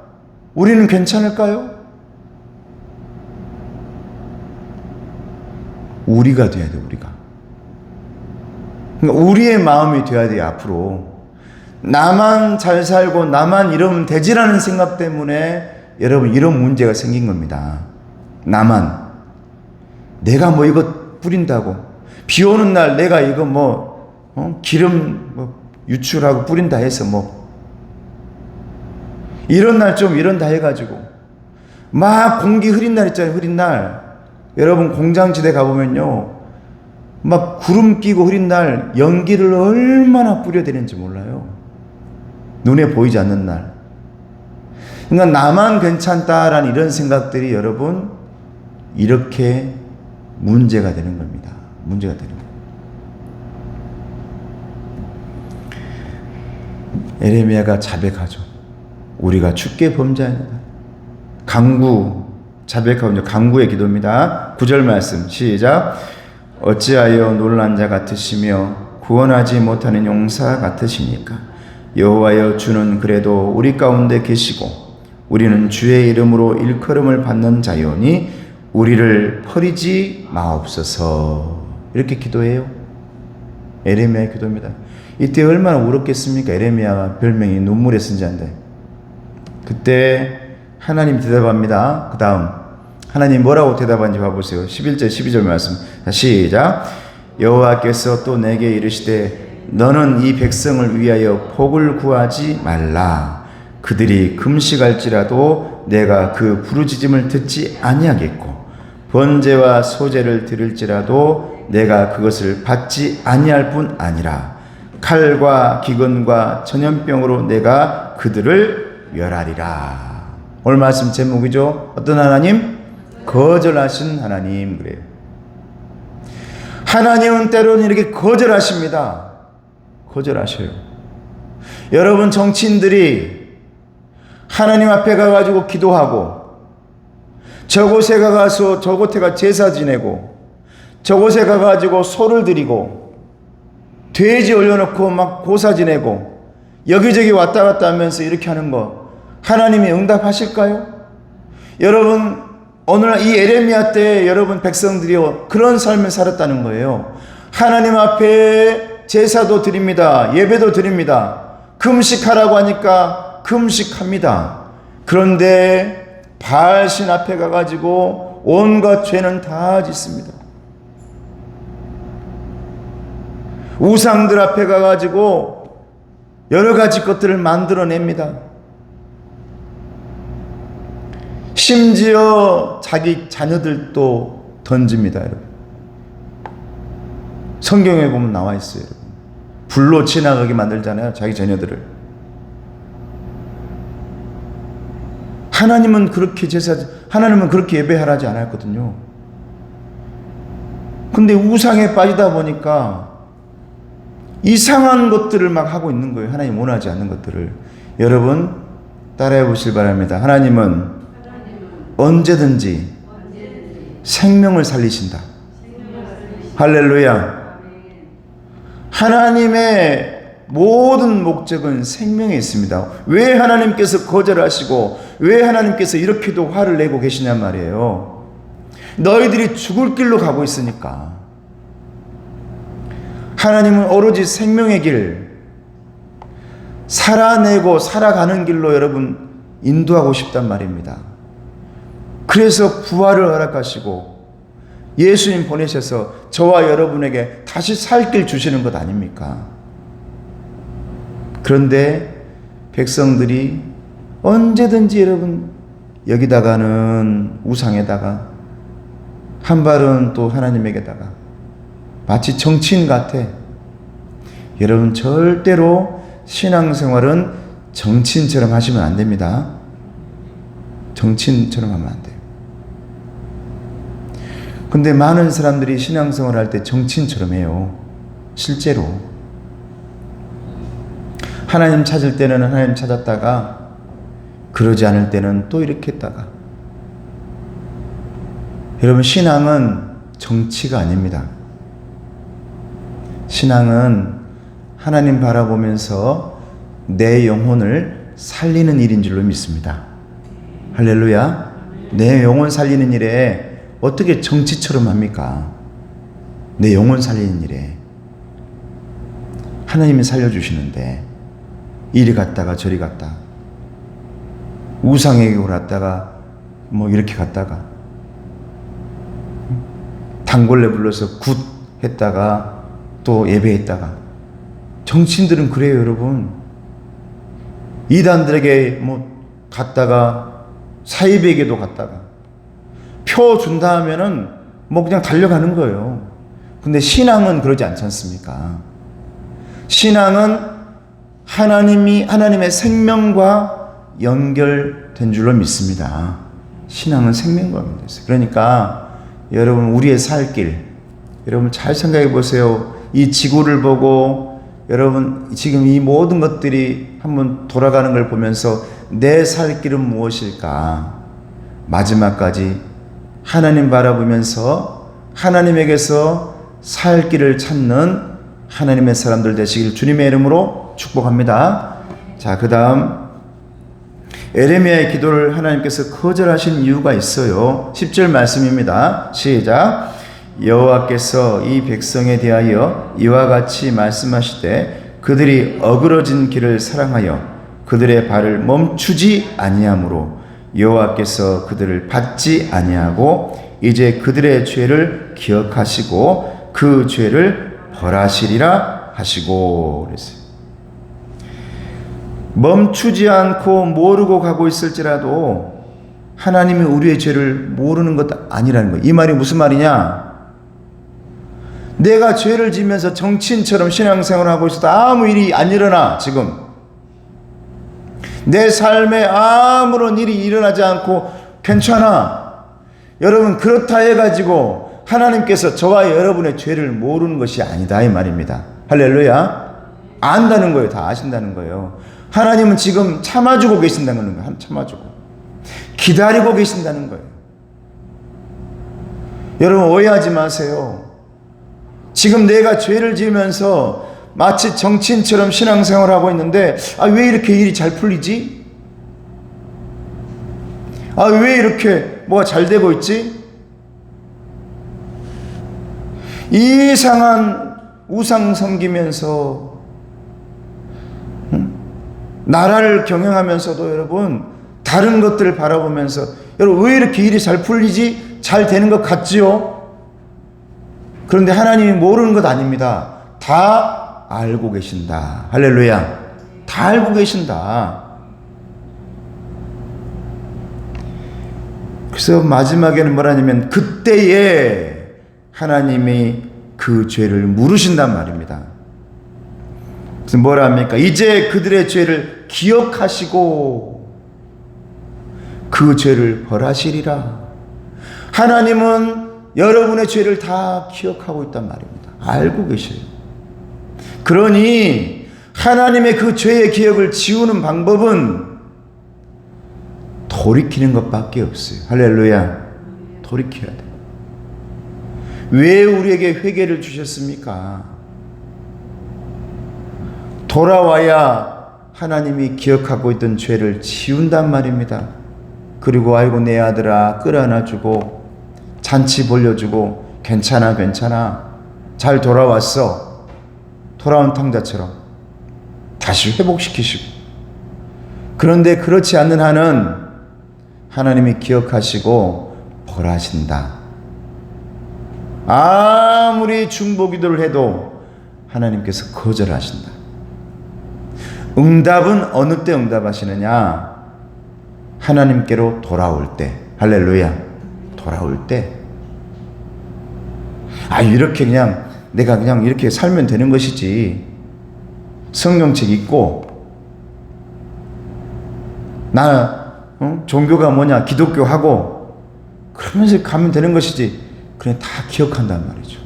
우리는 괜찮을까요? 우리가 돼야 돼, 우리가. 그러니까 우리의 마음이 돼야 돼요, 앞으로. 나만 잘 살고 나만 이러면 되지라는 생각 때문에 여러분, 이런 문제가 생긴 겁니다. 나만. 내가 뭐 이거 뿌린다고. 비 오는 날 내가 이거 기름 유출하고 뿌린다 해서 이런 날 좀 이런다 해가지고 막 공기 흐린 날 있잖아요. 흐린 날. 여러분, 공장지대 가보면요, 막 구름 끼고 흐린 날 연기를 얼마나 뿌려대는지 몰라요. 눈에 보이지 않는 날. 그러니까 나만 괜찮다라는 이런 생각들이 여러분, 이렇게 문제가 되는 겁니다. 문제가 되는 겁니다. 에레미야가 자백하죠. 우리가 주께 범죄하였다. 자백하고 강구의 기도입니다. 9절 말씀 시작. 어찌하여 놀란 자 같으시며 구원하지 못하는 용사 같으십니까? 여호와여, 주는 그래도 우리 가운데 계시고 우리는 주의 이름으로 일컬음을 받는 자요니 우리를 버리지 마옵소서. 이렇게 기도해요. 에레미야의 기도입니다. 이때 얼마나 울었겠습니까? 에레미야가 별명이 눈물의 선지자인데. 그때 하나님 대답합니다. 그 다음 하나님 뭐라고 대답하는지 봐보세요. 11절 12절 말씀 시작. 여호와께서 또 내게 이르시되 너는 이 백성을 위하여 복을 구하지 말라. 그들이 금식할지라도 내가 그 부르짖음을 듣지 아니하겠고 번제와 소제를 드릴지라도 내가 그것을 받지 아니할 뿐 아니라 칼과 기근과 전염병으로 내가 그들을 멸하리라. 오늘 말씀 제목이죠. 어떤 하나님? 거절하신 하나님. 그래요. 하나님은 때로는 이렇게 거절하십니다. 거절하셔요. 여러분, 정치인들이 하나님 앞에 가가지고 기도하고 저곳에 가서 저곳에가 제사 지내고 저곳에 가가지고 소를 드리고 돼지 올려놓고 막 고사 지내고 여기저기 왔다 갔다 하면서 이렇게 하는 거 하나님이 응답하실까요? 여러분, 오늘 이 에레미야 때 여러분 백성들이요 그런 삶을 살았다는 거예요. 하나님 앞에 제사도 드립니다. 예배도 드립니다. 금식하라고 하니까 금식합니다. 그런데 바알신 앞에 가가지고 온갖 죄는 다 짓습니다. 우상들 앞에 가가지고 여러 가지 것들을 만들어냅니다. 심지어 자기 자녀들도 던집니다, 여러분. 성경에 보면 나와 있어요, 여러분. 불로 지나가게 만들잖아요, 자기 자녀들을. 하나님은 그렇게 예배하라지 않았거든요. 근데 우상에 빠지다 보니까 이상한 것들을 막 하고 있는 거예요. 하나님 원하지 않는 것들을. 여러분, 따라해 보시길 바랍니다. 하나님은 언제든지 생명을 살리신다. 할렐루야. 하나님의 모든 목적은 생명에 있습니다. 왜 하나님께서 거절하시고 왜 하나님께서 이렇게도 화를 내고 계시냔 말이에요. 너희들이 죽을 길로 가고 있으니까. 하나님은 오로지 생명의 길, 살아내고 살아가는 길로 여러분 인도하고 싶단 말입니다. 그래서 부활을 허락하시고 예수님 보내셔서 저와 여러분에게 다시 살 길 주시는 것 아닙니까? 그런데 백성들이 언제든지 여러분 여기다가는 우상에다가 한 발은 또 하나님에게다가 마치 정치인 같아. 여러분, 절대로 신앙생활은 정치인처럼 하시면 안 됩니다. 정치인처럼 하면 안 돼요. 근데 많은 사람들이 신앙생활 할 때 정치인처럼 해요. 실제로. 하나님 찾을 때는 하나님 찾았다가 그러지 않을 때는 또 이렇게 했다가. 여러분, 신앙은 정치가 아닙니다. 신앙은 하나님 바라보면서 내 영혼을 살리는 일인 줄로 믿습니다. 할렐루야. 내 영혼 살리는 일에 어떻게 정치처럼 합니까? 내 영혼 살리는 일에 하나님이 살려주시는데 이리 갔다가 저리 갔다, 우상에게 갔다가 뭐 이렇게 갔다가, 단골레 불러서 굿 했다가 또 예배했다가. 정치인들은 그래요, 여러분. 이단들에게 뭐 갔다가 사이비에게도 갔다가 표 준다 하면은 뭐 그냥 달려가는 거예요. 근데 신앙은 그러지 않지 않습니까? 신앙은 하나님의 생명과 연결된 줄로 믿습니다. 신앙은 생명과 연결됐어요. 그러니까 여러분, 우리의 살 길, 여러분 잘 생각해 보세요. 이 지구를 보고 여러분 지금 이 모든 것들이 한번 돌아가는 걸 보면서 내 살 길은 무엇일까? 마지막까지 하나님 바라보면서 하나님에게서 살 길을 찾는 하나님의 사람들 되시길 주님의 이름으로 축복합니다. 자, 그 다음 에레미야의 기도를 하나님께서 거절하신 이유가 있어요. 10절 말씀입니다. 시작. 여호와께서 이 백성에 대하여 이와 같이 말씀하시되 그들이 어그러진 길을 사랑하여 그들의 발을 멈추지 아니하므로 여호와께서 그들을 받지 아니하고 이제 그들의 죄를 기억하시고 그 죄를 벌하시리라 하시고 그랬어요. 멈추지 않고 모르고 가고 있을지라도 하나님이 우리의 죄를 모르는 것 아니라는 거예요. 이 말이 무슨 말이냐? 내가 죄를 지면서 정치인처럼 신앙생활을 하고 있어도 아무 일이 안 일어나. 지금 내 삶에 아무런 일이 일어나지 않고 괜찮아. 여러분, 그렇다 해가지고 하나님께서 저와 여러분의 죄를 모르는 것이 아니다 이 말입니다. 할렐루야. 안다는 거예요. 다 아신다는 거예요. 하나님은 지금 참아주고 계신다는 거예요. 참아주고 기다리고 계신다는 거예요. 여러분, 오해하지 마세요. 지금 내가 죄를 지으면서 마치 정치인처럼 신앙생활을 하고 있는데, 왜 이렇게 일이 잘 풀리지? 왜 이렇게 뭐가 잘 되고 있지? 이상한 우상 섬기면서 나라를 경영하면서도 여러분 다른 것들을 바라보면서 여러분 왜 이렇게 일이 잘 풀리지? 잘 되는 것 같지요? 그런데 하나님이 모르는 것 아닙니다. 다 알고 계신다. 할렐루야. 다 알고 계신다. 그래서 마지막에는 뭐라냐면 그때에 하나님이 그 죄를 물으신단 말입니다. 그래서 뭐라 합니까? 이제 그들의 죄를 기억하시고 그 죄를 벌하시리라. 하나님은 여러분의 죄를 다 기억하고 있단 말입니다. 알고 계셔요. 그러니 하나님의 그 죄의 기억을 지우는 방법은 돌이키는 것밖에 없어요. 할렐루야. 돌이켜야 돼요. 왜 우리에게 회개를 주셨습니까? 돌아와야 하나님이 기억하고 있던 죄를 지운단 말입니다. 그리고 아이고 내 아들아 끌어안아주고 잔치 벌려주고 괜찮아 잘 돌아왔어. 돌아온 탕자처럼 다시 회복시키시고. 그런데 그렇지 않는 한은 하나님이 기억하시고 벌하신다. 아무리 중보기도를 해도 하나님께서 거절하신다. 응답은 어느 때 응답하시느냐? 하나님께로 돌아올 때. 할렐루야. 돌아올 때. 이렇게 그냥 내가 그냥 이렇게 살면 되는 것이지. 성경책 읽고 나 종교가 뭐냐 기독교 하고 그러면서 가면 되는 것이지. 그냥 다 기억한단 말이죠.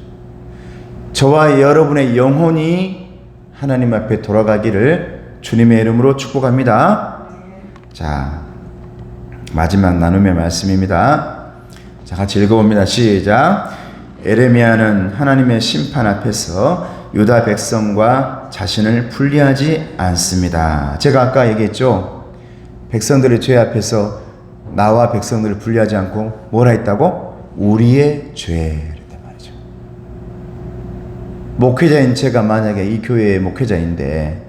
저와 여러분의 영혼이 하나님 앞에 돌아가기를 주님의 이름으로 축복합니다. 자, 마지막 나눔의 말씀입니다. 자, 같이 읽어봅니다. 시작. 에레미야는 하나님의 심판 앞에서 유다 백성과 자신을 분리하지 않습니다. 제가 아까 얘기했죠. 백성들의 죄 앞에서 나와 백성들을 분리하지 않고 뭐라 했다고? 우리의 죄. 이랬단 말이죠. 목회자인 제가 만약에 이 교회의 목회자인데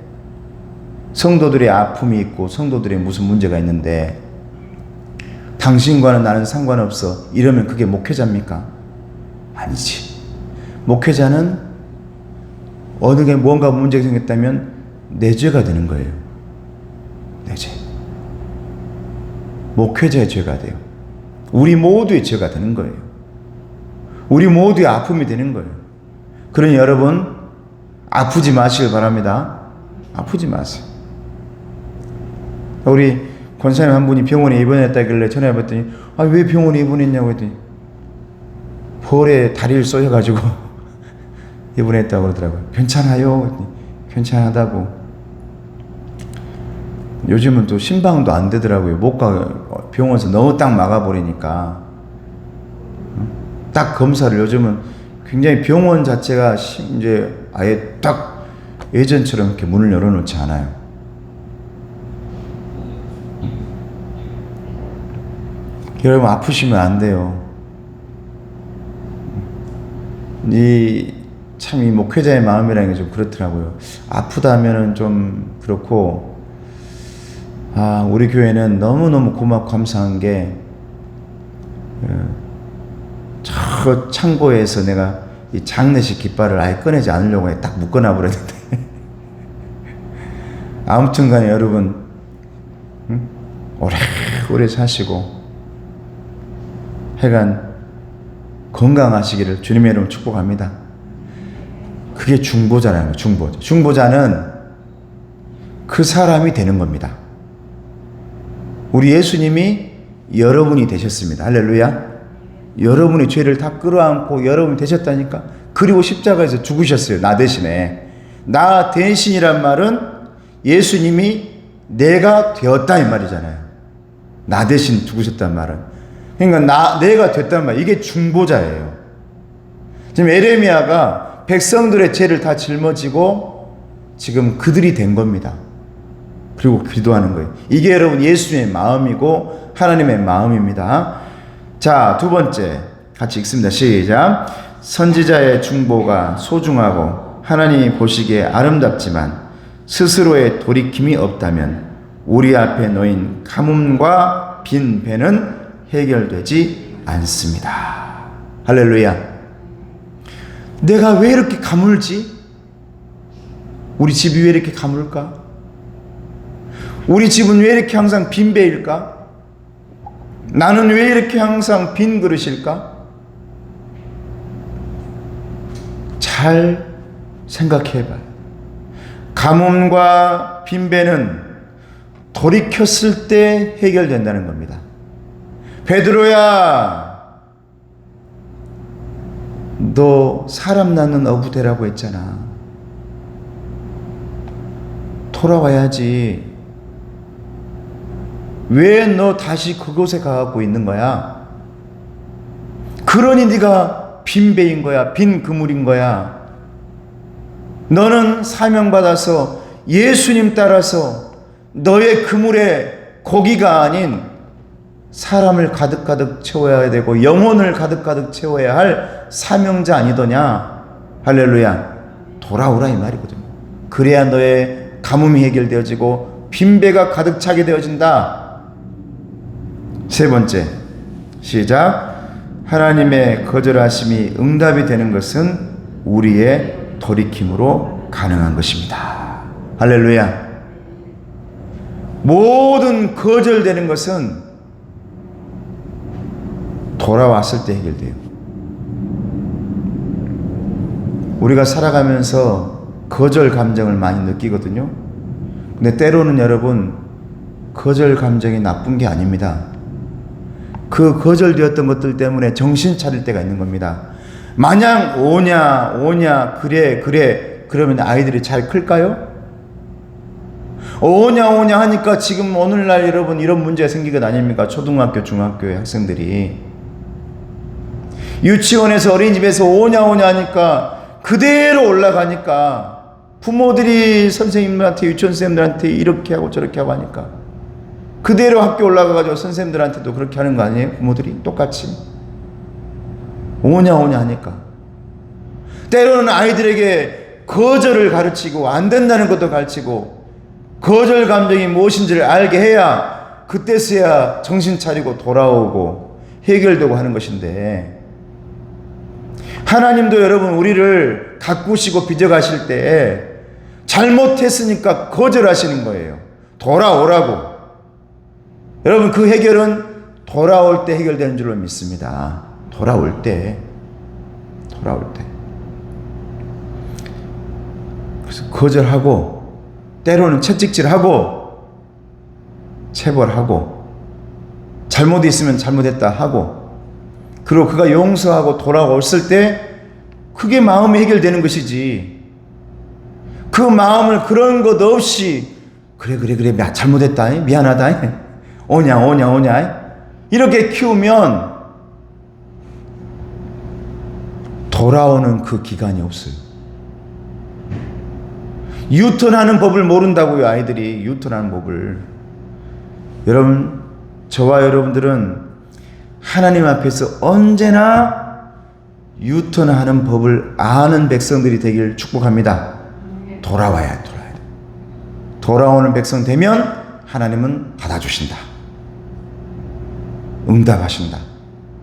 성도들의 아픔이 있고 성도들의 무슨 문제가 있는데 당신과는 나는 상관없어 이러면 그게 목회자입니까? 아니지. 목회자는 어느 게 뭔가 문제가 생겼다면 내 죄가 되는 거예요. 내 죄. 목회자의 죄가 돼요. 우리 모두의 죄가 되는 거예요. 우리 모두의 아픔이 되는 거예요. 그러니 여러분 아프지 마시길 바랍니다. 아프지 마세요. 우리 권사님 한 분이 병원에 입원했다길래 전화해봤더니 왜 병원에 입원했냐고 했더니 볼에 다리를 쏘여가지고 입원했다고 그러더라고요. 괜찮아요? 했더니 괜찮하다고. 요즘은 또 신방도 안 되더라고요. 못 가. 병원에서 너무 딱 막아버리니까. 딱 검사를 요즘은 굉장히 병원 자체가 이제 아예 딱 예전처럼 이렇게 문을 열어놓지 않아요. 여러분 아프시면 안 돼요. 참 이 목회자의 마음이라는 게 좀 그렇더라고요. 아프다면은 좀 그렇고, 우리 교회는 너무너무 고맙고 감사한 게, 저 창고에서 내가 이 장례식 깃발을 아예 꺼내지 않으려고 딱 묶어놔 버렸는데. 아무튼 간에 여러분, 오래오래 사시고, 하여간 건강하시기를 주님의 이름으로 축복합니다. 그게 중보자라는 거예요. 중보자. 중보자는 그 사람이 되는 겁니다. 우리 예수님이 여러분이 되셨습니다. 할렐루야. 여러분의 죄를 다 끌어안고 여러분이 되셨다니까. 그리고 십자가에서 죽으셨어요. 나 대신에. 나 대신이란 말은 예수님이 내가 되었다 이 말이잖아요. 나 대신 죽으셨단 말은. 그러니까 내가 됐단 말이에요. 이게 중보자예요. 지금 에레미야가 백성들의 죄를 다 짊어지고 지금 그들이 된 겁니다. 그리고 기도하는 거예요. 이게 여러분 예수님의 마음이고 하나님의 마음입니다. 자, 두 번째 같이 읽습니다. 시작. 선지자의 중보가 소중하고 하나님이 보시기에 아름답지만 스스로의 돌이킴이 없다면 우리 앞에 놓인 가뭄과 빈 배는 해결되지 않습니다. 할렐루야. 내가 왜 이렇게 가물지? 우리 집이 왜 이렇게 가물까? 우리 집은 왜 이렇게 항상 빈 배일까? 나는 왜 이렇게 항상 빈 그릇일까? 잘 생각해봐요. 가뭄과 빈 배는 돌이켰을 때 해결된다는 겁니다. 베드로야, 너 사람 낳는 어부대라고 했잖아. 돌아와야지. 왜 너 다시 그곳에 가고 있는 거야? 그러니 네가 빈 배인 거야. 빈 그물인 거야. 너는 사명받아서 예수님 따라서 너의 그물에 고기가 아닌 사람을 가득가득 채워야 되고 영혼을 가득가득 채워야 할 사명자 아니더냐. 할렐루야. 돌아오라 이 말이거든요. 그래야 너의 가뭄이 해결되어지고 빈배가 가득 차게 되어진다. 세 번째 시작. 하나님의 거절하심이 응답이 되는 것은 우리의 돌이킴으로 가능한 것입니다. 할렐루야. 모든 거절되는 것은 돌아왔을 때 해결돼요. 우리가 살아가면서 거절 감정을 많이 느끼거든요. 근데 때로는 여러분, 거절 감정이 나쁜 게 아닙니다. 그 거절되었던 것들 때문에 정신 차릴 때가 있는 겁니다. 마냥 오냐 그래 그러면 아이들이 잘 클까요? 오냐 하니까 지금 오늘날 여러분 이런 문제가 생기건 아닙니까? 초등학교 중학교의 학생들이 유치원에서 어린이집에서 오냐 하니까 그대로 올라가니까 부모들이 선생님들한테, 유치원 선생님들한테 이렇게 하고 저렇게 하고 하니까 그대로 학교 올라가가지고 선생님들한테도 그렇게 하는 거 아니에요? 부모들이 똑같이 오냐 하니까. 때로는 아이들에게 거절을 가르치고 안 된다는 것도 가르치고 거절 감정이 무엇인지를 알게 해야 그때서야 정신 차리고 돌아오고 해결되고 하는 것인데, 하나님도 여러분 우리를 가꾸시고 빚어가실 때 잘못했으니까 거절하시는 거예요. 돌아오라고. 여러분 그 해결은 돌아올 때 해결되는 줄로 믿습니다. 돌아올 때. 그래서 거절하고 때로는 채찍질하고 체벌하고 잘못이 있으면 잘못했다 하고, 그리고 그가 용서하고 돌아왔을 때 그게 마음이 해결되는 것이지, 그 마음을 그런 것 없이 그래 잘못했다 미안하다 오냐 이렇게 키우면 돌아오는 그 기간이 없어요. 유턴하는 법을 모른다고요. 아이들이 유턴하는 법을. 여러분, 저와 여러분들은 하나님 앞에서 언제나 유턴하는 법을 아는 백성들이 되길 축복합니다. 돌아와야 돼. 돌아오는 백성 되면 하나님은 받아주신다. 응답하신다.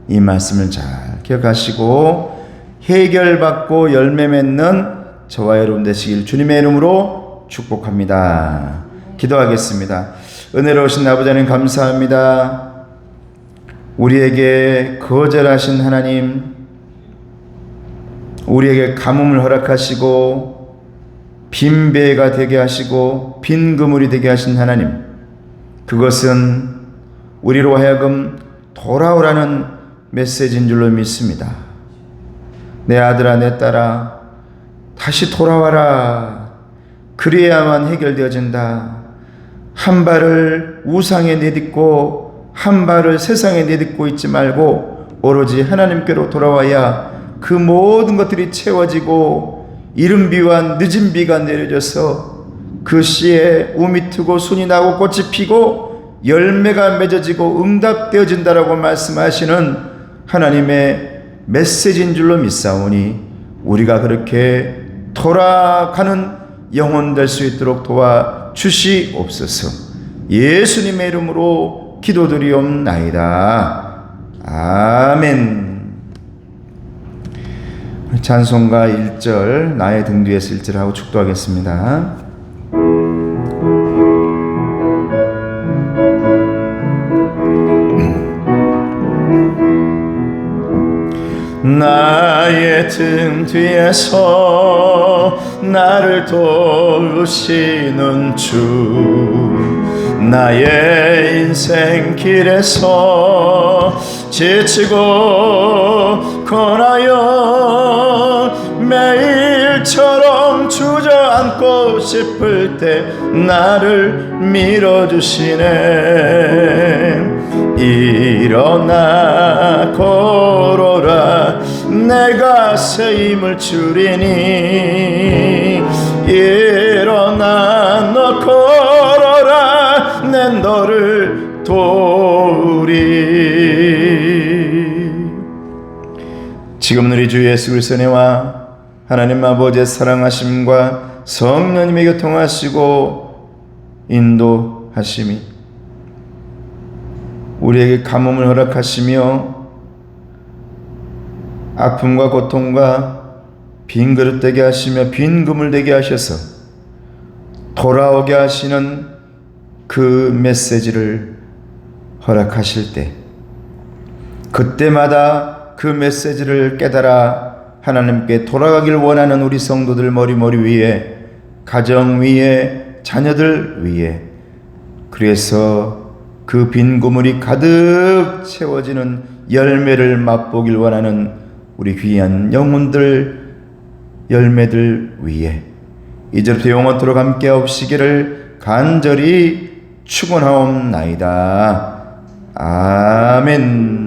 이 말씀을 잘 기억하시고 해결받고 열매 맺는 저와 여러분 되시길 주님의 이름으로 축복합니다. 기도하겠습니다. 은혜로우신 아버지 하나님 감사합니다. 우리에게 거절하신 하나님, 우리에게 가뭄을 허락하시고 빈배가 되게 하시고 빈 그물이 되게 하신 하나님, 그것은 우리로 하여금 돌아오라는 메시지인 줄로 믿습니다. 내 아들아 내 딸아 다시 돌아와라. 그래야만 해결되어진다. 한 발을 우상에 내딛고 한 발을 세상에 내딛고 있지 말고 오로지 하나님께로 돌아와야 그 모든 것들이 채워지고 이른 비와 늦은 비가 내려져서 그 씨에 우미 트고 순이 나고 꽃이 피고 열매가 맺어지고 응답되어진다라고 말씀하시는 하나님의 메시지인 줄로 믿사오니 우리가 그렇게 돌아가는 영혼 될 수 있도록 도와주시옵소서. 예수님의 이름으로 기도드리옵나이다. 아멘. 찬송가 1절 나의 등 뒤에서 1절 하고 축도하겠습니다. 나의 등 뒤에서 나를 도우시는 주, 나의 인생 길에서 지치고 권하여 매일처럼 주저앉고 싶을 때 나를 밀어주시네. 일어나 걸어라 내가 새 힘을 주리니. 일어나 너 걸어라 내 너를 도우리. 지금은 우리 주 예수 그리스도의 은혜와 하나님 아버지의 사랑하심과 성령님의 교통하시고 인도하심이 우리에게 가뭄을 허락하시며 아픔과 고통과 빈 그릇 되게 하시며 빈 그물 되게 하셔서 돌아오게 하시는 그 메시지를 허락하실 때, 그때마다 그 메시지를 깨달아 하나님께 돌아가길 원하는 우리 성도들 머리 위에, 가정 위에, 자녀들 위에, 그래서 그 빈 구물이 가득 채워지는 열매를 맛보길 원하는 우리 귀한 영혼들, 열매들 위에 이제부터 영원토록 함께 하옵시기를 간절히 축원하옵나이다. 아멘.